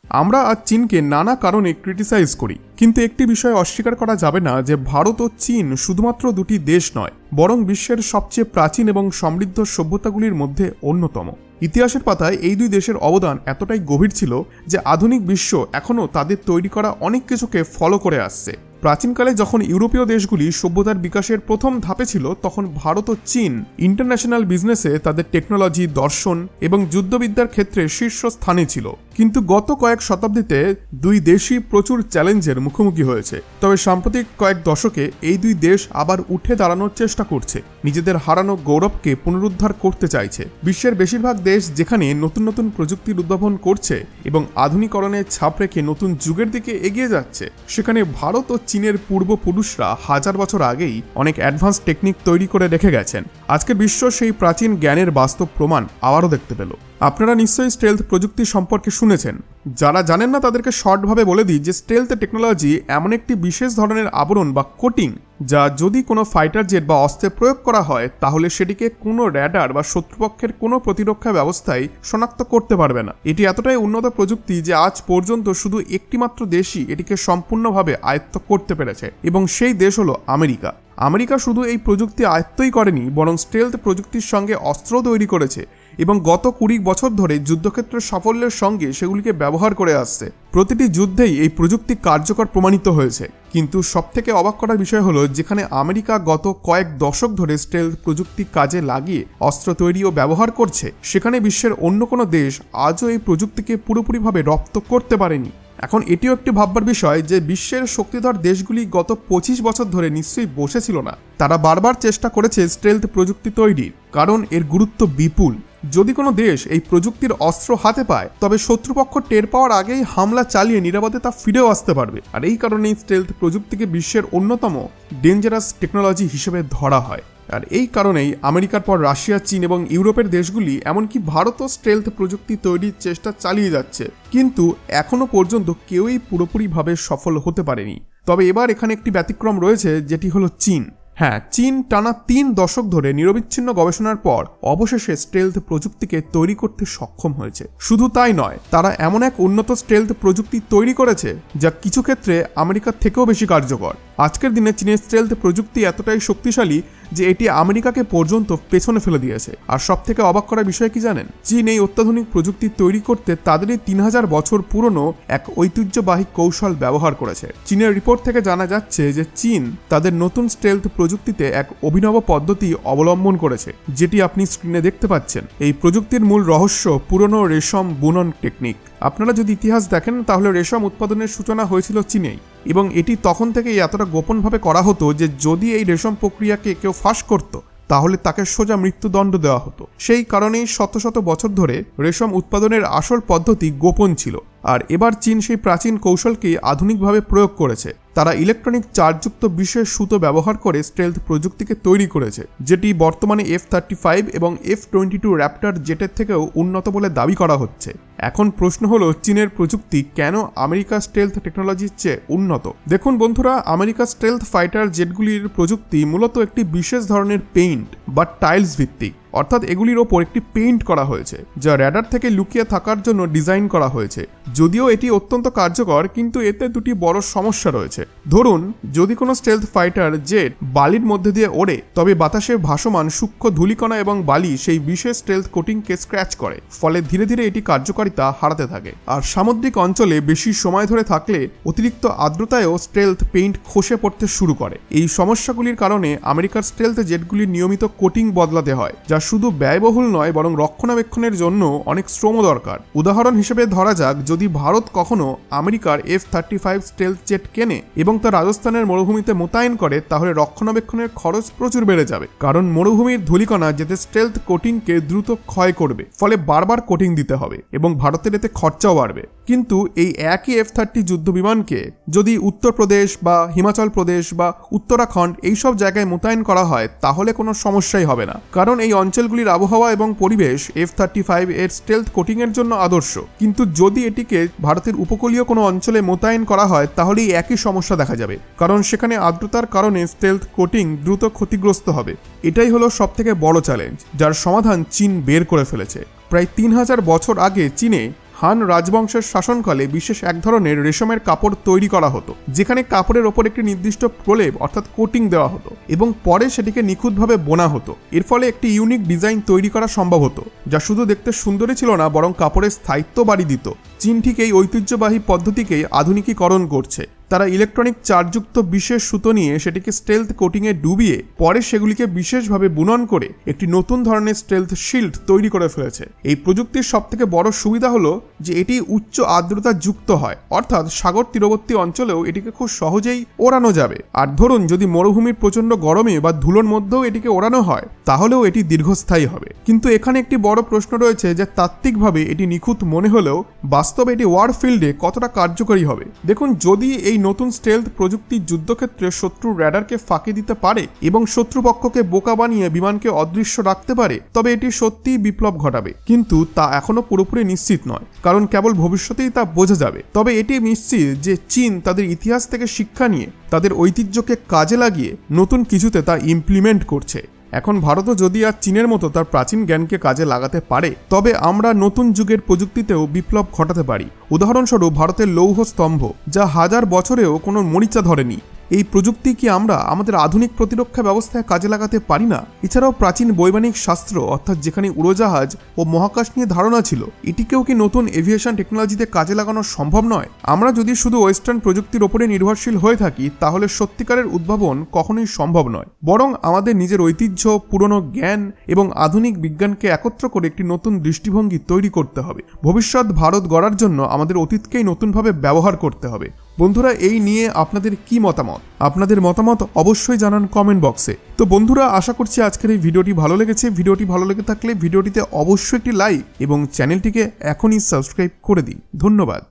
আমরা আজ চীনকে নানা কারণে ক্রিটিসাইজ করি, কিন্তু একটি বিষয় অস্বীকার করা যাবে না যে ভারত ও চীন শুধুমাত্র দুটি দেশ নয়, বরং বিশ্বের সবচেয়ে প্রাচীন এবং সমৃদ্ধ সভ্যতাগুলির মধ্যে অন্যতম। ইতিহাসের পাতায় এই দুই দেশের অবদান এতটাই গভীর ছিল যে আধুনিক বিশ্ব এখনও তাদের তৈরি করা অনেক কিছুকে ফলো করে আসছে। প্রাচীনকালে যখন ইউরোপীয় দেশগুলি সভ্যতার বিকাশের প্রথম ধাপে ছিল, তখন ভারত ও চীন ইন্টারন্যাশনাল বিজনেসে তাদের টেকনোলজি, দর্শন এবং যুদ্ধবিদ্যার ক্ষেত্রে শীর্ষস্থানে ছিল। কিন্তু গত কয়েক শতাব্দীতে দুই দেশই প্রচুর চ্যালেঞ্জের মুখোমুখি হয়েছে। তবে সাম্প্রতিক কয়েক দশকে এই দুই দেশ আবার উঠে দাঁড়ানোর চেষ্টা করছে, নিজেদের হারানো গৌরবকে পুনরুদ্ধার করতে চাইছে। বিশ্বের বেশিরভাগ দেশ যেখানে নতুন নতুন প্রযুক্তির উদ্ভাবন করছে এবং আধুনিকরণের ছাপ রেখে নতুন যুগের দিকে এগিয়ে যাচ্ছে, সেখানে ভারত ও চীনের পূর্বপুরুষরা হাজার বছর আগেই অনেক অ্যাডভান্স টেকনিক তৈরি করে রেখে গেছেন। আজকের বিশ্ব সেই প্রাচীন জ্ঞানের বাস্তব প্রমাণ আবারও দেখতে পেল। আপনারা নিশ্চয়ই স্টেলথ প্রযুক্তি সম্পর্কে শুনেছেন। যারা জানেন না তাদেরকে শর্টভাবে বলে দিই যে স্টেলথ টেকনোলজি এমন একটি বিশেষ ধরনের আবরণ বা কোটিং, যা যদি কোনো ফাইটার জেট বা অস্ত্রে প্রয়োগ করা হয় তাহলে সেটিকে কোনো র্যাডার বা শত্রুপক্ষের কোনো প্রতিরক্ষা ব্যবস্থায় শনাক্ত করতে পারবে না। এটি এতটাই উন্নত প্রযুক্তি যে আজ পর্যন্ত শুধু একটিমাত্র দেশই এটিকে সম্পূর্ণভাবে আয়ত্ত করতে পেরেছে, এবং সেই দেশ হলো আমেরিকা। আমেরিকা শুধু এই প্রযুক্তি আয়ত্তই করেনি, বরং স্টেলথ প্রযুক্তির সঙ্গে অস্ত্র তৈরি করেছে এবং গত 20 বছর ধরে যুদ্ধক্ষেত্রের সাফল্যের সঙ্গে সেগুলিকে ব্যবহার করে আসছে। প্রতিটি যুদ্ধেই এই প্রযুক্তি কার্যকর প্রমাণিত হয়েছে। কিন্তু সবথেকে অবাক করার বিষয় হলো, যেখানে আমেরিকা গত কয়েক দশক ধরে স্টেলথ প্রযুক্তি কাজে লাগিয়ে অস্ত্র তৈরি ও ব্যবহার করছে, সেখানে বিশ্বের অন্য কোনো দেশ আজও এই প্রযুক্তিকে পুরোপুরিভাবে রপ্ত করতে পারেনি। এখন এটিও একটি ভাববার বিষয় যে বিশ্বের শক্তিধর দেশগুলি গত 25 বছর ধরে নিশ্চয়ই বসেছিল না। তারা বারবার চেষ্টা করেছে স্টেলথ প্রযুক্তি তৈরির, কারণ এর গুরুত্ব বিপুল। যদি কোনো দেশ এই প্রযুক্তির অস্ত্র হাতে পায়, তবে শত্রুপক্ষ টের পাওয়ার আগেই হামলা চালিয়ে নিরাপদে তা ফিরেও আসতে পারবে। আর এই কারণেই স্টেলথ প্রযুক্তিকে বিশ্বের অন্যতম ডেঞ্জারাস টেকনোলজি হিসেবে ধরা হয়। আর এই কারণেই আমেরিকার পর রাশিয়া, চীন এবং ইউরোপের দেশগুলি, এমনকি ভারতও স্টেলথ প্রযুক্তি তৈরির চেষ্টা চালিয়ে যাচ্ছে, কিন্তু এখনও পর্যন্ত কেউই পুরোপুরিভাবে সফল হতে পারেনি। তবে এবার এখানে একটি ব্যতিক্রম রয়েছে, যেটি হলো চীন। হ্যাঁ, চীন টানা 3 দশক ধরে নিরবিচ্ছিন্ন গবেষণার পর অবশেষে স্টেলথ প্রযুক্তিকে তৈরি করতে সক্ষম হয়েছে। শুধু তাই নয়, তারা এমন এক উন্নত স্টেলথ প্রযুক্তি তৈরি করেছে যা কিছু ক্ষেত্রে আমেরিকার থেকেও বেশি কার্যকর। আজকের দিনে চীনের স্টেলথ প্রযুক্তি এতটাই শক্তিশালী যে এটি আমেরিকাকে পর্যন্ত পেছনে ফেলে দিয়েছে। আর সবথেকে অবাক করার বিষয় কি জানেন? চীন এই অত্যাধুনিক প্রযুক্তি তৈরি করতে তাদেরই 3000 বছর পুরনো এক ঐতিহ্যবাহী কৌশল ব্যবহার করেছে। চীনের রিপোর্ট থেকে জানা যাচ্ছে যে চীন তাদের নতুন স্টেলথ প্রযুক্তিতে এক অভিনব পদ্ধতি অবলম্বন করেছে, যেটি আপনি স্ক্রিনে দেখতে পাচ্ছেন। এই প্রযুক্তির মূল রহস্য পুরনো রেশম বুনন টেকনিক। আপনারা যদি ইতিহাস দেখেন, তাহলে রেশম উৎপাদনের সূচনা হয়েছিল চীনেই, এবং এটি তখন থেকেই এতটা গোপনভাবে করা হতো যে যদি এই রেশম প্রক্রিয়াকে কেউ ফাঁস করত, তাহলে তাকে সোজা মৃত্যুদণ্ড দেওয়া হতো। সেই কারণেই শত শত বছর ধরে রেশম উৎপাদনের আসল পদ্ধতি গোপন ছিল। আর এবার চীন সেই প্রাচীন কৌশলকে আধুনিকভাবে প্রয়োগ করেছে। তারা ইলেকট্রনিক চার্জযুক্ত বিশেষ সুতো ব্যবহার করে স্টেলথ প্রযুক্তিকে তৈরি করেছে, যেটি বর্তমানে F-35 এবং F-22 র্যাপ্টর জেটের থেকেও উন্নত বলে দাবি করা হচ্ছে। এখন প্রশ্ন হলো, চীনের প্রযুক্তি কেন আমেরিকার স্টেলথ টেকনোলজির চেয়ে উন্নত? দেখুন বন্ধুরা, আমেরিকার স্টেলথ ফাইটার জেটগুলির প্রযুক্তি মূলত একটি বিশেষ ধরনের পেইন্ট বা টাইলস ভিত্তিক, অর্থাৎ এগুলির ওপর একটি পেইন্ট করা হয়েছে যা র্যাডার থেকে লুকিয়ে থাকার জন্য ডিজাইন করা হয়েছে। যদিও এটি অত্যন্ত কার্যকর, কিন্তু এতে দুটি বড় সমস্যা রয়েছে। ধরুন, যদি কোনো স্টেলথ ফাইটার জেট বালির মধ্যে দিয়ে ওড়ে, তবে বাতাসে ভাসমান সূক্ষ্ম ধূলিকণা এবং বালি সেই বিশেষ স্টেলথ কোটিংকে স্ক্র্যাচ করে, ফলে ধীরে ধীরে এটি কার্যকারিতা হারাতে থাকে। আর সামুদ্রিক অঞ্চলে বেশি সময় ধরে থাকলে অতিরিক্ত আর্দ্রতায়ও স্টেলথ পেইন্ট খসে পড়তে শুরু করে। এই সমস্যাগুলির কারণে আমেরিকার স্টেলথ জেটগুলির নিয়মিত কোটিং বদলাতে হয়, যা শুধু ব্যয়বহুল নয়, বরং রক্ষণাবেক্ষণের জন্য অনেক শ্রমও দরকার। উদাহরণ হিসেবে ধরা যাক, যদি ভারত কখনো আমেরিকার F-35 স্টেলথ জেট কেনে এবং তা রাজস্থানের মরুভূমিতে মোতায়েন করে, তাহলে রক্ষণাবেক্ষণের খরচ প্রচুর বেড়ে যাবে, কারণ মরুভূমির ধূলিকণা যেতে স্টেলথ কোটিংকে দ্রুত ক্ষয় করবে, ফলে বারবার কোটিং দিতে হবে এবং ভারতের এতে খরচাও বাড়বে। কিন্তু এই একই F-30 যুদ্ধ বিমানকে যদি উত্তরপ্রদেশ বা হিমাচল প্রদেশ বা উত্তরাখণ্ড এইসব জায়গায় মোতায়েন করা হয়, তাহলে কোনো সমস্যাই হবে না, কারণ এই অঞ্চলগুলির আবহাওয়া এবং পরিবেশ F-35 এর স্টেলথ কোটিং এর জন্য আদর্শ। কিন্তু যদি এটিকে ভারতের উপকূলীয় কোনো অঞ্চলে মোতায়েন করা হয়, তাহলেই একই সমস্যা দেখা যাবে, কারণ সেখানে আর্দ্রতার কারণে স্টেলথ কোটিং দ্রুত ক্ষতিগ্রস্ত হবে। এটাই হলো সবথেকে বড় চ্যালেঞ্জ, যার সমাধান চীন বের করে ফেলেছে। প্রায় 3000 বছর আগে চীনে হান রাজবংশের শাসনকালে বিশেষ এক ধরনের রেশমের কাপড় তৈরি করা হতো, যেখানে কাপড়ের ওপর একটি নির্দিষ্ট প্রলেপ অর্থাৎ কোটিং দেওয়া হতো এবং পরে সেটিকে নিখুঁতভাবে বোনা হতো। এর ফলে একটি ইউনিক ডিজাইন তৈরি করা সম্ভব হতো, যা শুধু দেখতে সুন্দরই ছিল না, বরং কাপড়ের স্থায়িত্ব বাড়িয়ে দিত। চীন ঠিক এই ঐতিহ্যবাহী পদ্ধতিকেই আধুনিকীকরণ করছে। তারা ইলেকট্রনিক চার্জযুক্ত বিশেষ সুতো নিয়ে সেটিকে স্টেলথ কোটিংয়ে ডুবিয়ে পরে সেগুলিকে বিশেষভাবে বুনন করে একটি নতুন ধরনের স্টেলথ শিল্ড তৈরি করে ফেলেছে। এই প্রযুক্তির সবথেকে বড় সুবিধা হলো যে এটি উচ্চ আর্দ্রতা যুক্ত হয়, অর্থাৎ সাগর তীরবর্তী অঞ্চলেও এটিকে খুব সহজেই ওড়ানো যাবে। আর ধরুন যদি মরুভূমির প্রচণ্ড গরমে বা ধুলোর মধ্যেও এটিকে ওড়ানো হয়, তাহলেও এটি দীর্ঘস্থায়ী হবে। কিন্তু এখানে একটি বড় প্রশ্ন রয়েছে যে তাত্ত্বিকভাবে এটি নিখুঁত মনে হলেও বাস্তবে এটি ওয়ারফিল্ডে কতটা কার্যকরী হবে। দেখুন, যদি এই নতুন স্টেলথ প্রযুক্তি যুদ্ধক্ষেত্রে শত্রুর র্যাডারকে ফাঁকি দিতে পারে এবং শত্রুপক্ষকে বোকা বানিয়ে বিমানকে অদৃশ্য রাখতে পারে, তবে এটি সত্যিই বিপ্লব ঘটাবে। কিন্তু তা এখনো পুরোপুরি নিশ্চিত নয়, কারণ কেবল ভবিষ্যতেই তা বোঝা যাবে। তবে এটি নিশ্চিত যে চীন তাদের ইতিহাস থেকে শিক্ষা নিয়ে তাদের ঐতিহ্যকে কাজে লাগিয়ে নতুন কিছুতে তা ইমপ্লিমেন্ট করছে। এখন ভারতও যদি আর চীনের মতো তার প্রাচীন জ্ঞানকে কাজে লাগাতে পারে, তবে আমরা নতুন যুগের প্রযুক্তিতেও বিপ্লব ঘটাতে পারি। উদাহরণস্বরূপ ভারতের লৌহ স্তম্ভ, যা হাজার বছরেও কোনো মরিচা ধরেনি। এই প্রযুক্তি কি আমরা আমাদের আধুনিক প্রতিরক্ষা ব্যবস্থায় কাজে লাগাতে পারি না? এছাড়াও প্রাচীন বৈমানিক শাস্ত্র, অর্থাৎ যেখানে উড়োজাহাজ ও মহাকাশ নিয়ে ধারণা ছিল, এটিকেও কি নতুন এভিয়েশন টেকনোলজিতে কাজে লাগানো সম্ভব নয়? আমরা যদি শুধু ওয়েস্টার্ন প্রযুক্তির ওপরে নির্ভরশীল হয়ে থাকি, তাহলে সত্যিকারের উদ্ভাবন কখনোই সম্ভব নয়। বরং আমাদের নিজের ঐতিহ্য, পুরনো জ্ঞান এবং আধুনিক বিজ্ঞানকে একত্র করে একটি নতুন দৃষ্টিভঙ্গি তৈরি করতে হবে। ভবিষ্যৎ ভারত গড়ার জন্য আমাদের অতীতকেই নতুনভাবে ব্যবহার করতে হবে। বন্ধুরা, এই নিয়ে আপনাদের কি মতামত? আপনাদের মতামত অবশ্যই জানান কমেন্ট বক্সে। তো বন্ধুরা, আশা করছি আজকের এই ভিডিওটি ভালো লেগেছে। ভিডিওটি ভালো লেগে থাকলে ভিডিওটিতে অবশ্যই একটি লাইক এবং চ্যানেলটিকে এখনই সাবস্ক্রাইব করে দিন। ধন্যবাদ।